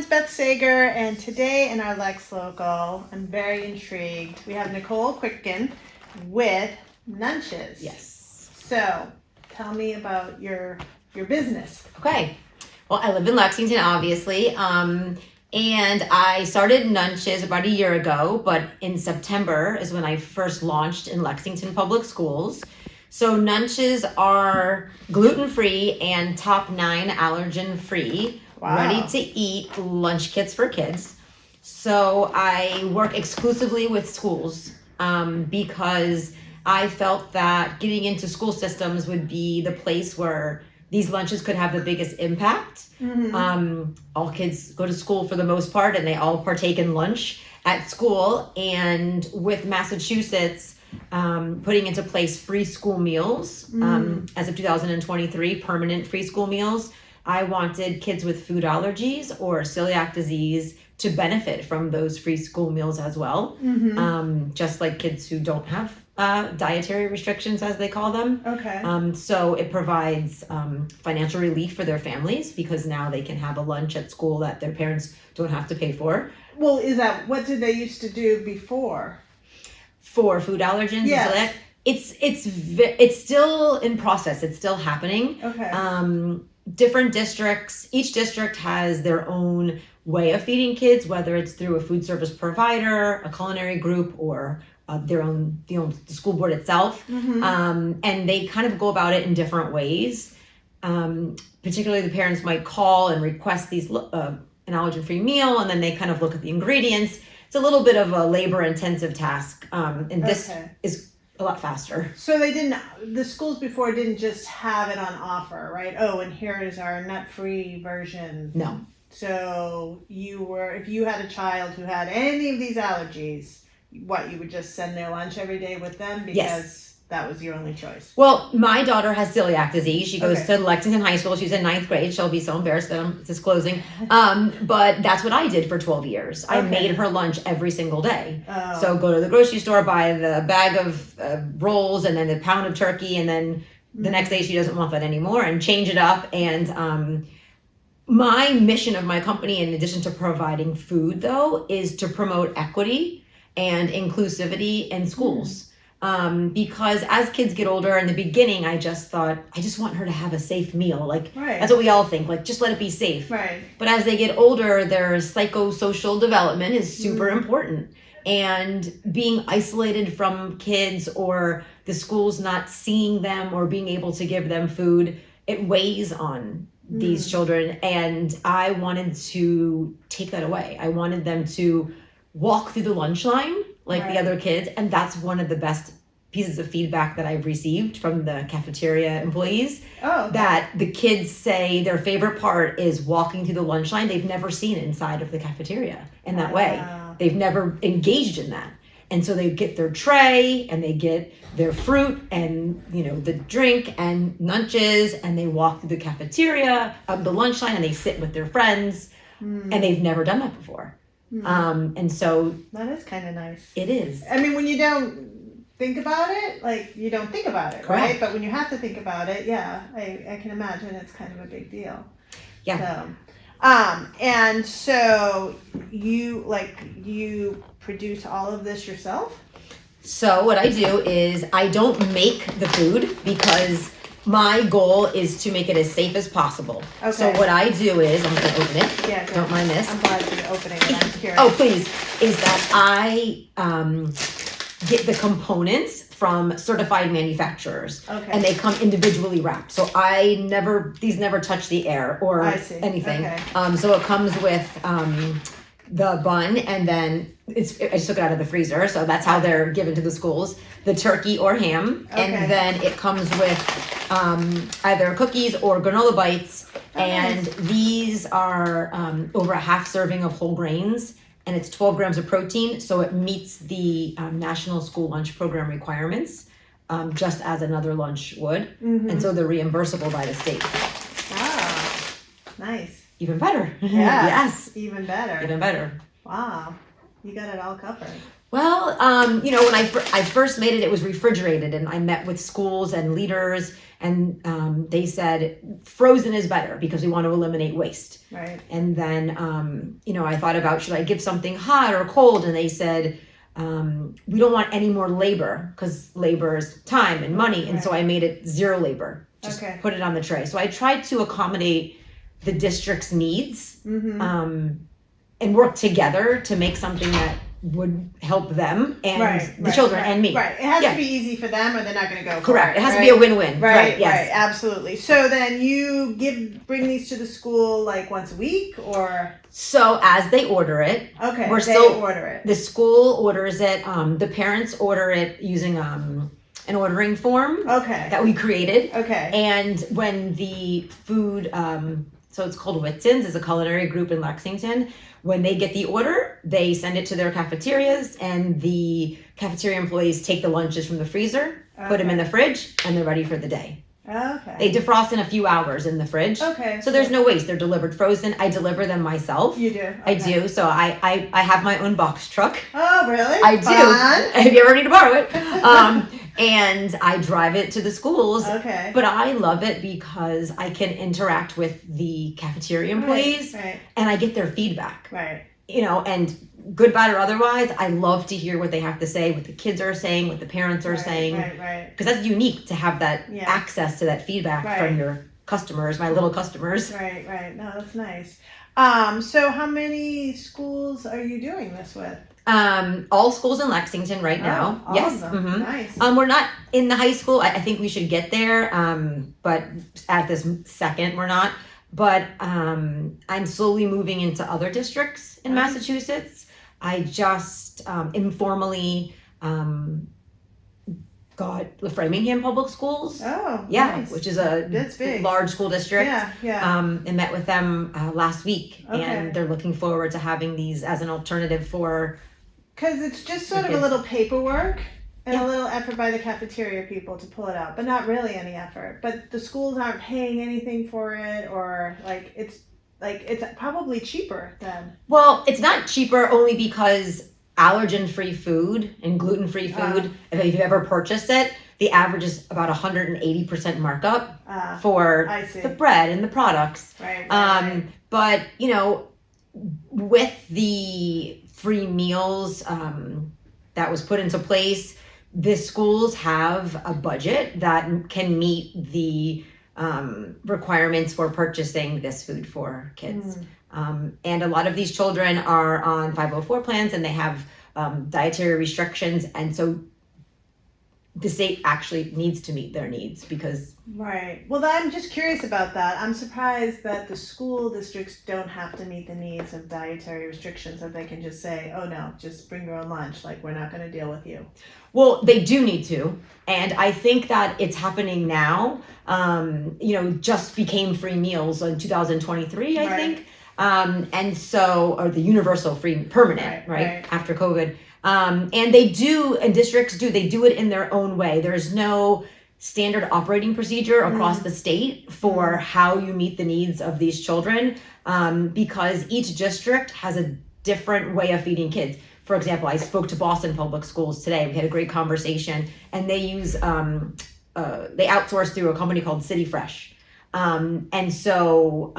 everyone's Beth Sager, and today in our Lex Local, I'm very intrigued. We have Nicole Kwitkin with Nunches. Yes. So, tell me about your business. Okay. Well, I live in Lexington, obviously, and I started Nunches about a year ago, but in September is when I first launched in Lexington Public Schools. So Nunches are gluten-free and top 9 allergen-free, ready to eat lunch kits for kids. So I work exclusively with schools because I felt that getting into school systems would be the place where these lunches could have the biggest impact. Mm-hmm. All kids go to school for the most part, and they all partake in lunch at school. And with Massachusetts putting into place free school meals as of 2023, permanent free school meals, I wanted kids with food allergies or celiac disease to benefit from those free school meals as well, just like kids who don't have dietary restrictions, as they call them. Okay. So it provides financial relief for their families because now they can have a lunch at school that their parents don't have to pay for. Well, what did they used to do before? For food allergens, yes. It's still in process. It's still happening. Okay. Different districts, each district has their own way of feeding kids, whether it's through a food service provider, a culinary group, or the school board itself. And they kind of go about it in different ways. Particularly, the parents might call and request an allergen-free meal, and then they kind of look at the ingredients. It's a little bit of a labor-intensive task, and this is a lot faster. So the schools before didn't just have it on offer, right? Oh, and here is our nut-free version. No. So if you had a child who had any of these allergies, you would just send their lunch every day with them because that was your only choice? Well, my daughter has celiac disease. She goes to Lexington High School. She's in 9th grade. She'll be so embarrassed that I'm disclosing. But that's what I did for 12 years. I made her lunch every single day. Oh. So go to the grocery store, buy the bag of rolls and then the pound of turkey. And then the next day she doesn't want that anymore and change it up. And my mission of my company, in addition to providing food, though, is to promote equity and inclusivity in schools. Because as kids get older, in the beginning, I just thought, I just want her to have a safe meal. That's what we all think, just let it be safe. Right. But as they get older, their psychosocial development is super important. And being isolated from kids or the schools not seeing them or being able to give them food, it weighs on these children. And I wanted to take that away. I wanted them to walk through the lunch line like the other kids. And that's one of the best pieces of feedback that I've received from the cafeteria employees. That the kids say their favorite part is walking through the lunch line. They've never seen it inside of the cafeteria in that way. They've never engaged in that. And so they get their tray and they get their fruit and, the drink and Nunches, and they walk through the cafeteria of the lunch line and they sit with their friends. And they've never done that before. And so that is kind of nice. It is. I mean, when you don't think about it, you don't think about it, right? But when you have to think about it, I can imagine it's kind of a big deal. Yeah. And so you produce all of this yourself? So what I do is I don't make the food because my goal is to make it as safe as possible. Okay. So what I do is, I'm going to open it. Yeah. Don't mind this. I'm glad you're opening it. I'm curious. Oh, please. Is that I get the components from certified manufacturers. Okay. And they come individually wrapped. So these never touch the air or anything. Okay. So it comes with the bun, and then I just took it out of the freezer, so that's how they're given to the schools. The turkey or ham, and then it comes with either cookies or granola bites, and these are over a half serving of whole grains, and it's 12 grams of protein, so it meets the National School Lunch Program requirements, just as another lunch would, and so they're reimbursable by the state. Ah, nice. Even better. Yeah. Yes. Even better. Even better. Wow. You got it all covered. Well, when I first made it, it was refrigerated, and I met with schools and leaders, and they said frozen is better because we want to eliminate waste. Right. And then, I thought about, should I give something hot or cold? And they said, we don't want any more labor because labor is time and money. And so I made it zero labor. Just put it on the tray. So I tried to accommodate the district's needs, and work together to make something that would help them and the children and me. Right. It has to be easy for them or they're not going to go for Correct. it has to be a win-win. Right. Yes. Right. Absolutely. So then you bring these to the school like once a week or? So as they order it. Okay. Order it. The school orders it. The parents order it using an ordering form. Okay. That we created. Okay. And when the food, so it's called Whitton's, is a culinary group in Lexington. When they get the order, they send it to their cafeterias, and the cafeteria employees take the lunches from the freezer, put them in the fridge, and they're ready for the day. Okay. They defrost in a few hours in the fridge. Okay. So there's no waste. They're delivered frozen. I deliver them myself. You do? Okay. I do. So I have my own box truck. Oh, really? I do. Fun. If you ever need to borrow it. And I drive it to the schools. Okay. But I love it because I can interact with the cafeteria employees, and I get their feedback. Right. And good, bad, or otherwise, I love to hear what they have to say, what the kids are saying, what the parents are saying. Right. Because that's unique to have that access to that feedback from your customers, my little customers. Right. No, that's nice. So how many schools are you doing this with? All schools in Lexington right now. All yes. of them. Mm-hmm. Nice. We're not in the high school. I think we should get there. But at this second, we're not. But I'm slowly moving into other districts in Massachusetts. I just informally got the Framingham Public Schools. Oh, yeah, nice. Which is a large school district. Yeah. And met with them last week, and they're looking forward to having these as an alternative for. Because it's just sort of a little paperwork and a little effort by the cafeteria people to pull it out, but not really any effort. But the schools aren't paying anything for it, or it's probably cheaper then. Well, it's not cheaper only because allergen-free food and gluten-free food, if you've ever purchased it, the average is about 180% markup for the bread and the products. Right. But, with the free meals that was put into place, the schools have a budget that can meet the requirements for purchasing this food for kids. And a lot of these children are on 504 plans, and they have dietary restrictions, and so the state actually needs to meet their needs because. Right. Well, I'm just curious about that. I'm surprised that the school districts don't have to meet the needs of dietary restrictions, that they can just say, oh no, just bring your own lunch, like we're not going to deal with you. Well, they do need to, and I think that it's happening now. Just became free meals in 2023, I think. And so, or the universal free permanent, right? After COVID. And they do, and districts do, they do it in their own way. There's no standard operating procedure across the state for how you meet the needs of these children, because each district has a different way of feeding kids. For example, I spoke to Boston Public Schools today. We had a great conversation, and they use, they outsource through a company called City Fresh. And so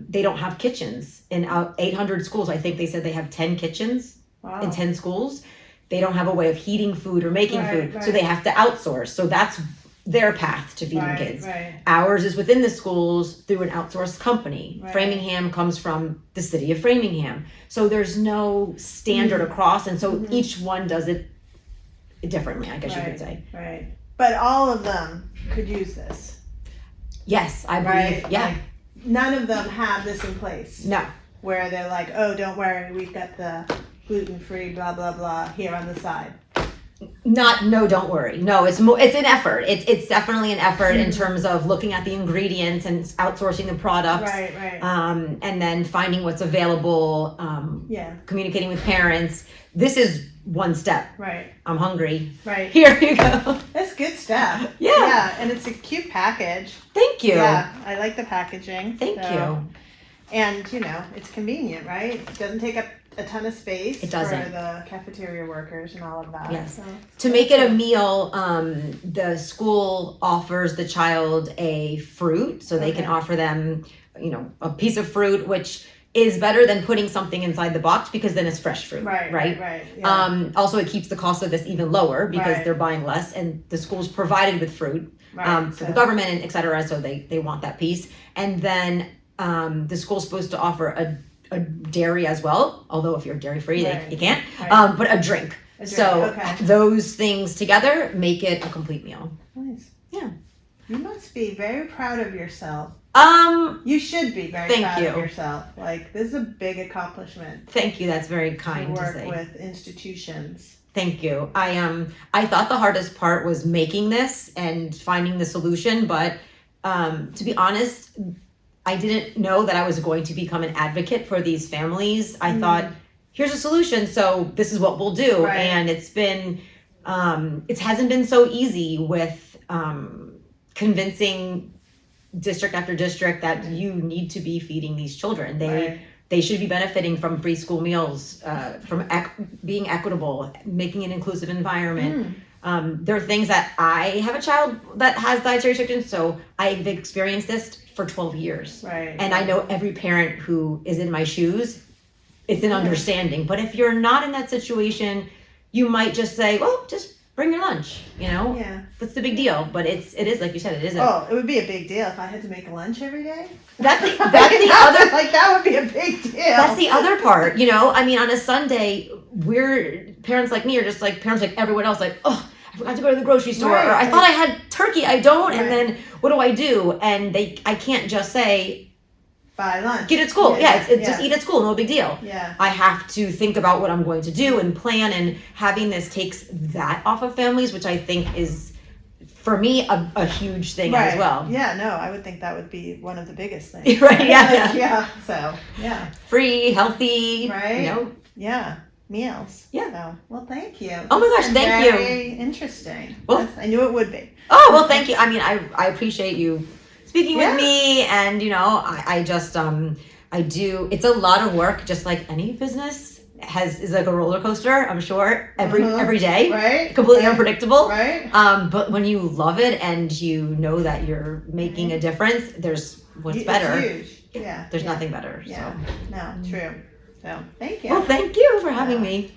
they don't have kitchens in 800 schools. I think they said they have 10 kitchens in 10 schools. They don't have a way of heating food or making food. So they have to outsource. So that's their path to feeding kids. Ours is within the schools through an outsourced company. Framingham comes from the city of Framingham. So there's no standard across. And so each one does it differently, I guess you could say. Right. But all of them could use this. Yes, I believe. Yeah. Like, none of them have this in place. No. Where they're like, oh, don't worry, we've got the gluten-free blah blah blah here on the side. Don't worry. No, it's an effort. It's definitely an effort in terms of looking at the ingredients and outsourcing the products. Right. And then finding what's available. Communicating with parents. This is one step. Right. I'm hungry. Right. Here you go. That's good stuff. Yeah. And it's a cute package. Thank you. Yeah, I like the packaging. Thank you. And, you know, it's convenient, right? It doesn't take up a ton of space It doesn't. for the cafeteria workers and all of that. Yes. So. To make it a meal, the school offers the child a fruit, so they can offer them, you know, a piece of fruit, which is better than putting something inside the box because then it's fresh fruit, right? Yeah. Also, it keeps the cost of this even lower because Right. they're buying less, and the school's provided with fruit Right. for the government and et cetera, so they want that piece. And then the school's supposed to offer a dairy as well, although if you're dairy free, Right. you can't, Right. but a drink. A drink, So okay. those things together make it a complete meal. Nice. Yeah. You must be very proud of yourself. You should be very Thank proud you. of yourself. Like, this is a big accomplishment Thank you. That's very to kind to work say. with institutions. Thank you. I thought the hardest part was making this and finding the solution, but to be honest, I didn't know that I was going to become an advocate for these families. I thought, here's a solution, so this is what we'll do. Right. And it's been, it hasn't been so easy with convincing district after district that you need to be feeding these children. They should be benefiting from free school meals, from being equitable, making an inclusive environment. There are things that I have a child that has dietary restrictions, so I've experienced this for 12 years. Right. And I know every parent who is in my shoes, it's an understanding. But if you're not in that situation, you might just say, well, just bring your lunch, you know? Yeah. What's the big deal? But it is, like you said, it is Oh, it would be a big deal if I had to make a lunch every day. That's the other, like, that would be a big deal. that's the other part, you know? I mean, on a Sunday, parents like me are just like parents like everyone else, like, oh, I forgot to go to the grocery store, Right. or I thought I had turkey, I don't, Right. and then what do I do? And I can't just say, buy lunch. get at school. Yeah, It's just eat at school, no big deal. Yeah. I have to think about what I'm going to do and plan, and having this takes that off of families, which I think is, for me, a huge thing as well. Yeah, no, I would think that would be one of the biggest things. Right, yeah. Like, yeah. So, yeah. Free, healthy, Right. you know. Yeah. Meals. Yeah. So, well, thank you. Oh my gosh, thank you. Very interesting. Well- I knew it would be. Oh, well, thank you. I mean, I appreciate you speaking Yeah. with me, and, you know, I just, I do, it's a lot of work, just like any business is like a roller coaster, I'm sure, every day. Right. Completely Right. unpredictable. Right. But when you love it and you know that you're making a difference, there's what's better. It's huge. Yeah. There's yeah. nothing better. Yeah. So. No, true. So, thank you. Well, thank you for having me.